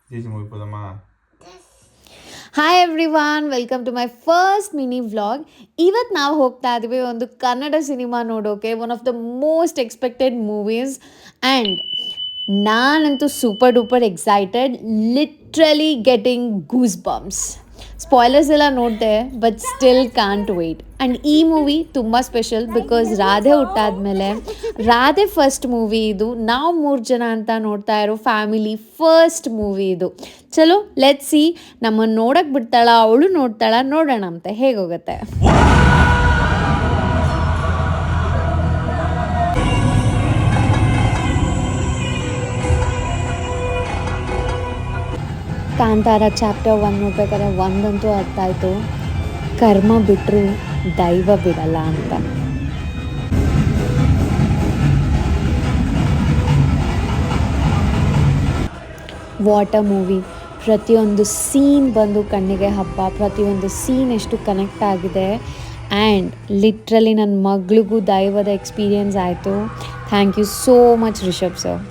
ಜೀಜಿ movie ಹೋದಮ್ಮ. Hi everyone, welcome to my first mini vlog. ಇವತ್ತು ನಾವು ಹೋಗ್ತಾ ಇದ್ವಿ ಒಂದು ಕನ್ನಡ ಸಿನಿಮಾ ನೋಡೋಕೆ, one of the most expected movies. And ನಾನಂತೂ super duper excited, literally getting goosebumps. Spoilers ಎಲ್ಲ ನೋಡಿದೆ, but still can't wait. And ಈ ಮೂವಿ ತುಂಬ ಸ್ಪೆಷಲ್ ಬಿಕಾಸ್ ರಾಧೆ ಹುಟ್ಟಾದ್ಮೇಲೆ ರಾಧೆ ಫಸ್ಟ್ ಮೂವಿ ಇದು. ನಾವು 3 ಜನ ಅಂತ ನೋಡ್ತಾ ಇರೋ ಫ್ಯಾಮಿಲಿ ಫಸ್ಟ್ ಮೂವಿ ಇದು. ಚಲೋ ಲೆಟ್ಸ್ ಸಿ, ನಮ್ಮನ್ನು ನೋಡಕ್ಕೆ ಬಿಡ್ತಾಳ, ಅವಳು ನೋಡ್ತಾಳ, ನೋಡೋಣ ಅಂತ ಹೇಗೋಗುತ್ತೆ. ಕಾಂತಾರ ಚಾಪ್ಟರ್ 1 ನೋಡ್ಬೇಕಾದ್ರೆ ಒಂದಂತೂ ಅರ್ಥ ಆಯಿತು, ಕರ್ಮ ಬಿಟ್ಟರು ದೈವ ಬಿಡಲ್ಲ ಅಂತ. What a movie. ಪ್ರತಿಯೊಂದು ಸೀನ್ ಬಂದು ಕಣ್ಣಿಗೆ ಹಬ್ಬ, ಪ್ರತಿಯೊಂದು ಸೀನ್ ಎಷ್ಟು ಕನೆಕ್ಟ್ ಆಗಿದೆ. ಆ್ಯಂಡ್ ಲಿಟ್ರಲಿ ನನ್ನ ಮಗಳಿಗೂ ದೈವದ ಎಕ್ಸ್ಪೀರಿಯನ್ಸ್ ಆಯಿತು. Thank you so much Rishab sir.